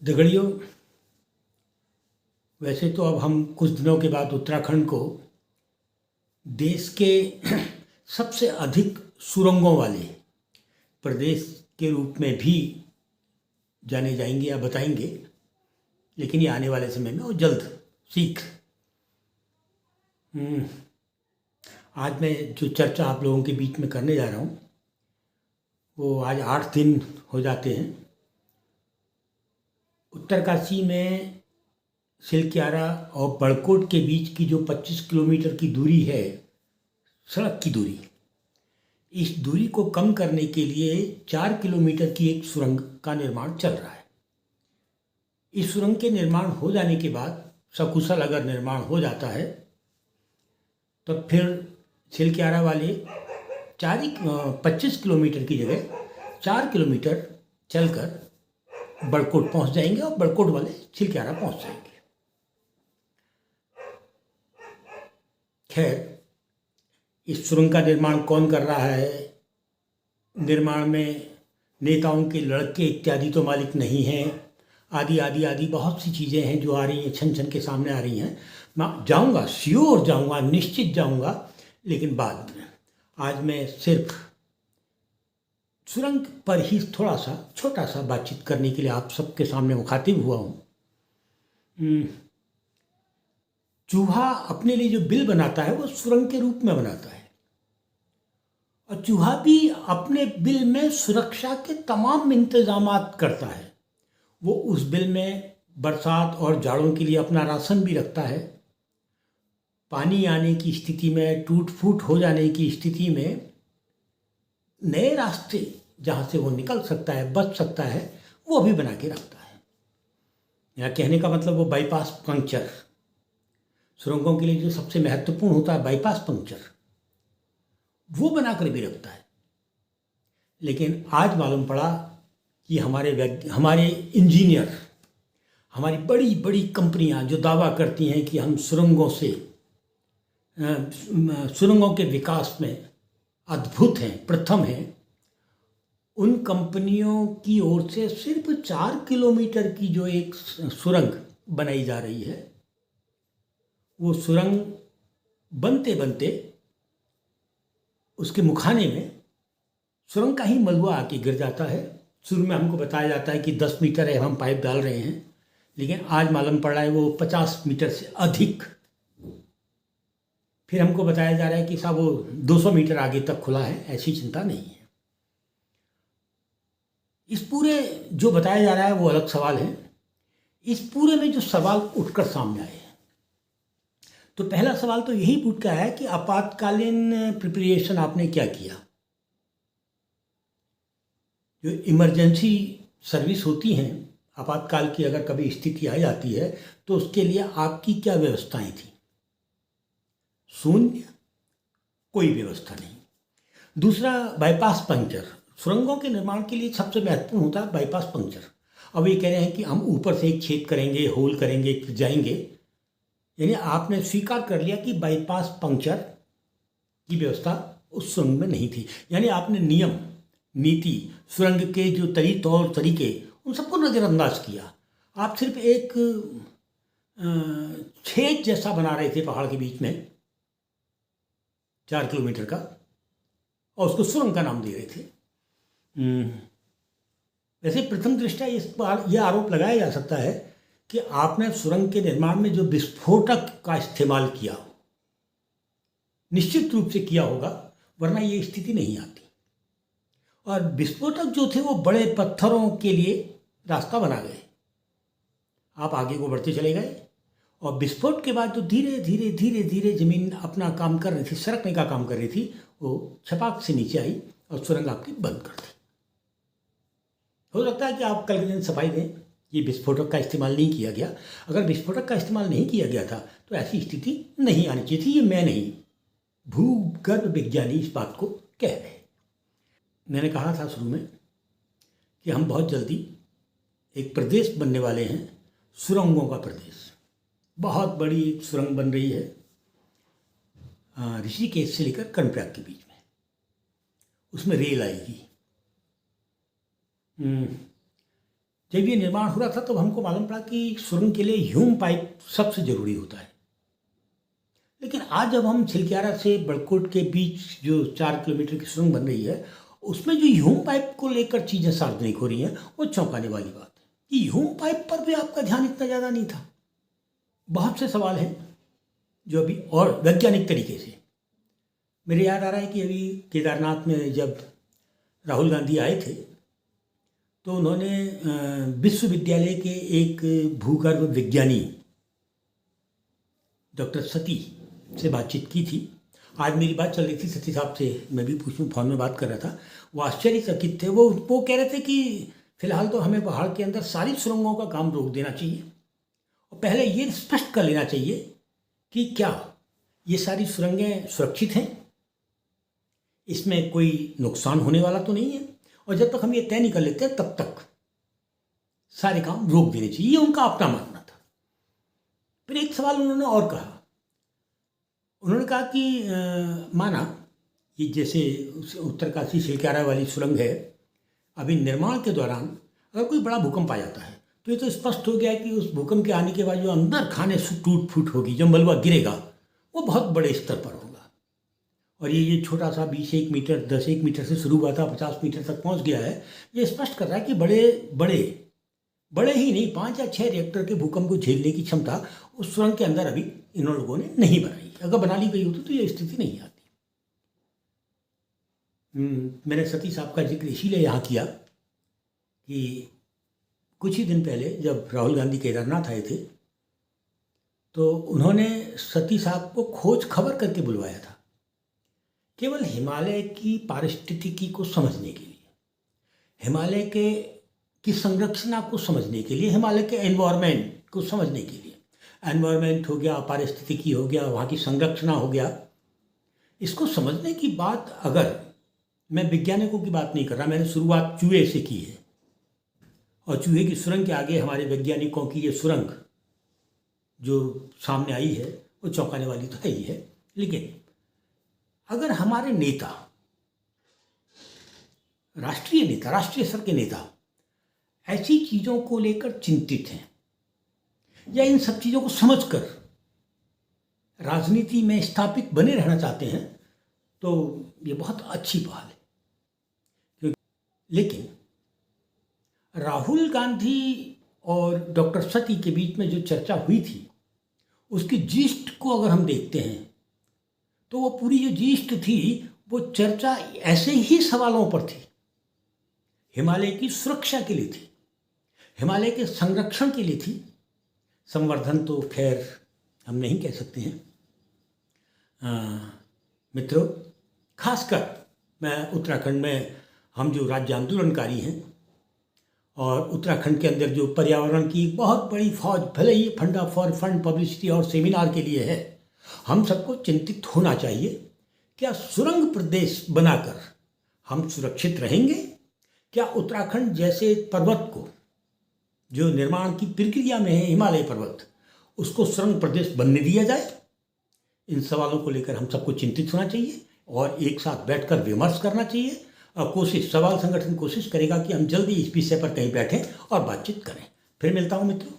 दगड़ियों, वैसे तो अब हम कुछ दिनों के बाद उत्तराखंड को देश के सबसे अधिक सुरंगों वाले प्रदेश के रूप में भी जाने जाएंगे या बताएंगे। लेकिन ये आने वाले समय में और जल्द शीघ्र। आज मैं जो चर्चा आप लोगों के बीच में करने जा रहा हूँ वो आज 8 दिन हो जाते हैं। उत्तरकाशी में सिलक्यारा और बड़कोट के बीच की जो 25 किलोमीटर की दूरी है, सड़क की दूरी, इस दूरी को कम करने के लिए 4 किलोमीटर की एक सुरंग का निर्माण चल रहा है। इस सुरंग के निर्माण हो जाने के बाद, सकुशल अगर निर्माण हो जाता है, तो फिर सिलक्यारा वाले 25 किलोमीटर की जगह 4 किलोमीटर चलकर बड़कोट पहुंच जाएंगे और बड़कोट वाले सिलक्यारा पहुंच जाएंगे। खैर, इस सुरंग का निर्माण कौन कर रहा है, निर्माण में नेताओं के लड़के इत्यादि तो मालिक नहीं हैं, आदि आदि आदि बहुत सी चीज़ें हैं जो आ रही हैं, छन छन के सामने आ रही हैं। मैं जाऊंगा, श्योर जाऊंगा, निश्चित जाऊंगा, लेकिन बाद में। आज मैं सिर्फ सुरंग पर ही थोड़ा सा छोटा सा बातचीत करने के लिए आप सबके सामने मुखातिब हुआ हूँ। चूहा अपने लिए जो बिल बनाता है वो सुरंग के रूप में बनाता है, और चूहा भी अपने बिल में सुरक्षा के तमाम इंतजामात करता है। वो उस बिल में बरसात और जाड़ों के लिए अपना राशन भी रखता है। पानी आने की स्थिति में, टूट फूट हो जाने की स्थिति में नए रास्ते जहाँ से वो निकल सकता है, बच सकता है, वो भी बना के रखता है। यहाँ कहने का मतलब वो बाईपास पंक्चर, सुरंगों के लिए जो सबसे महत्वपूर्ण होता है बाईपास पंक्चर, वो बनाकर भी रखता है। लेकिन आज मालूम पड़ा कि हमारे इंजीनियर, हमारी बड़ी बड़ी कंपनियां जो दावा करती हैं कि हम सुरंगों के विकास में अद्भुत हैं, प्रथम हैं, उन कंपनियों की ओर से सिर्फ 4 किलोमीटर की जो एक सुरंग बनाई जा रही है, वो सुरंग बनते बनते उसके मुखाने में सुरंग का ही मलबा आके गिर जाता है। शुरू में हमको बताया जाता है कि 10 मीटर है, हम पाइप डाल रहे हैं, लेकिन आज मालूम पड़ रहा है वो 50 मीटर से अधिक। फिर हमको बताया जा रहा है कि साहब वो 200 मीटर आगे तक खुला है। ऐसी चिंता नहीं है। इस पूरे जो बताया जा रहा है वो अलग सवाल है। इस पूरे में जो सवाल उठकर सामने आए, तो पहला सवाल तो यही उठ का है कि आपातकालीन प्रिपरेशन आपने क्या किया। जो इमरजेंसी सर्विस होती हैं, आपातकाल की अगर कभी स्थिति आ जाती है तो उसके लिए आपकी क्या व्यवस्थाएं थी? शून्य, कोई व्यवस्था नहीं। दूसरा, बाईपास पंक्चर। सुरंगों के निर्माण के लिए सबसे महत्वपूर्ण होता है बाईपास पंक्चर। अब ये कह रहे हैं कि हम ऊपर से एक छेद करेंगे, होल करेंगे, फिर जाएंगे। यानी आपने स्वीकार कर लिया कि बाईपास पंक्चर की व्यवस्था उस सुरंग में नहीं थी। यानी आपने नियम, नीति, सुरंग के जो तौर तरीके, उन सबको नज़रअंदाज किया। आप सिर्फ एक छेद जैसा बना रहे थे पहाड़ के बीच में 4 किलोमीटर का, और उसको सुरंग का नाम दे रहे थे। वैसे प्रथम दृष्टया इस बार यह आरोप लगाया जा सकता है कि आपने सुरंग के निर्माण में जो विस्फोटक का इस्तेमाल किया, निश्चित रूप से किया होगा, वरना ये स्थिति नहीं आती। और विस्फोटक जो थे वो बड़े पत्थरों के लिए रास्ता बना गए। आप आगे को बढ़ते चले गए, और विस्फोट के बाद जो धीरे धीरे धीरे धीरे जमीन अपना काम कर रही थी, सरकने का काम कर रही थी, वो छपाक से नीचे आई और सुरंग आपकी बंद कर दी। हो सकता है कि आप कल के दिन सफाई दें, ये विस्फोटक का इस्तेमाल नहीं किया गया। अगर विस्फोटक का इस्तेमाल नहीं किया गया था तो ऐसी स्थिति नहीं आनी चाहिए थी। ये मैं नहीं, भूगर्भ विज्ञानी इस बात को कह रहे हैं। मैंने कहा था शुरू में कि हम बहुत जल्दी एक प्रदेश बनने वाले हैं, सुरंगों का प्रदेश। बहुत बड़ी एक सुरंग बन रही है ऋषिकेश से लेकर कर्णप्रयाग के बीच में। उसमें रेल आएगी। जब ये निर्माण हो रहा था तो हमको मालूम पड़ा कि सुरंग के लिए ह्यूम पाइप सबसे ज़रूरी होता है। लेकिन आज जब हम छिलक्यारा से बड़कोट के बीच जो 4 किलोमीटर की सुरंग बन रही है, उसमें जो ह्यूम पाइप को लेकर चीज़ें सार्वजनिक हो रही हैं, वो चौंकाने वाली बात है कि ह्यूम पाइप पर भी आपका ध्यान इतना ज़्यादा नहीं था। बहुत से सवाल हैं जो अभी और वैज्ञानिक तरीके से, मेरे याद आ रहा है कि अभी केदारनाथ में जब राहुल गांधी आए थे तो उन्होंने विश्वविद्यालय के एक भूगर्भ विज्ञानी डॉक्टर सती से बातचीत की थी। आज मेरी बात चल रही थी सती साहब से, मैं भी पूछूं, फोन में बात कर रहा था। वो आश्चर्यचकित थे। वो कह रहे थे कि फिलहाल तो हमें पहाड़ के अंदर सारी सुरंगों का काम रोक देना चाहिए और पहले ये स्पष्ट कर लेना चाहिए कि क्या ये सारी सुरंगें सुरक्षित हैं, इसमें कोई नुकसान होने वाला तो नहीं है, और जब तक हम ये तय नहीं कर लेते तब तक सारे काम रोक देने चाहिए। ये उनका अपना मानना था। फिर एक सवाल उन्होंने और कहा। उन्होंने कहा कि माना ये जैसे उत्तरकाशी छिलक्यारा वाली सुरंग है, अभी निर्माण के दौरान अगर कोई बड़ा भूकंप आ जाता है तो ये तो स्पष्ट हो गया कि उस भूकंप के आने के बाद जो अंदर खाने से टूट फूट होगी, जो मलबा गिरेगा वो बहुत बड़े स्तर पर होगा। और ये छोटा सा 21 मीटर 10 मीटर से शुरू हुआ था, 50 मीटर तक पहुंच गया है। ये स्पष्ट कर रहा है कि बड़े ही नहीं, 5 या 6 रिएक्टर के भूकंप को झेलने की क्षमता उस सुरंग के अंदर अभी इन लोगों ने नहीं बनाई। अगर बना ली गई होती तो ये स्थिति नहीं आती। मैंने सती साहब का जिक्र इसीलिए यहाँ किया कि कुछ ही दिन पहले जब राहुल गांधी केदारनाथ आए थे तो उन्होंने सती साहब को खोज खबर करके बुलवाया था, केवल हिमालय की पारिस्थितिकी को समझने के लिए, हिमालय की संरचना को समझने के लिए, हिमालय के एनवायरनमेंट को समझने के लिए। एनवायरनमेंट हो गया, पारिस्थितिकी हो गया, वहाँ की संरचना हो गया। इसको समझने की बात, अगर मैं वैज्ञानिकों की बात नहीं कर रहा, मैंने शुरुआत चूहे से की है और चूहे की सुरंग के आगे हमारे वैज्ञानिकों की ये सुरंग जो सामने आई है वो चौंकाने वाली तो है ही है। लेकिन अगर हमारे नेता, राष्ट्रीय स्तर के नेता ऐसी चीज़ों को लेकर चिंतित हैं या इन सब चीज़ों को समझकर राजनीति में स्थापित बने रहना चाहते हैं तो ये बहुत अच्छी पहल है। लेकिन राहुल गांधी और डॉक्टर सती के बीच में जो चर्चा हुई थी उसकी जीस्ट को अगर हम देखते हैं तो वो पूरी जो जीस्ट थी वो चर्चा ऐसे ही सवालों पर थी। हिमालय की सुरक्षा के लिए थी, हिमालय के संरक्षण के लिए थी। संवर्धन तो खैर हम नहीं कह सकते हैं। मित्रों, खासकर मैं उत्तराखंड में, हम जो राज्य आंदोलनकारी हैं और उत्तराखंड के अंदर जो पर्यावरण की बहुत बड़ी फौज, भले ही फंडा फॉर फंड पब्लिसिटी और सेमिनार के लिए है, हम सबको चिंतित होना चाहिए। क्या सुरंग प्रदेश बनाकर हम सुरक्षित रहेंगे? क्या उत्तराखंड जैसे पर्वत को, जो निर्माण की प्रक्रिया में है, हिमालय पर्वत, उसको सुरंग प्रदेश बनने दिया जाए? इन सवालों को लेकर हम सबको चिंतित होना चाहिए और एक साथ बैठकर विमर्श करना चाहिए। और सवाल संगठन कोशिश करेगा कि हम जल्दी इस विषय पर कहीं बैठें और बातचीत करें। फिर मिलता हूँ मित्रों।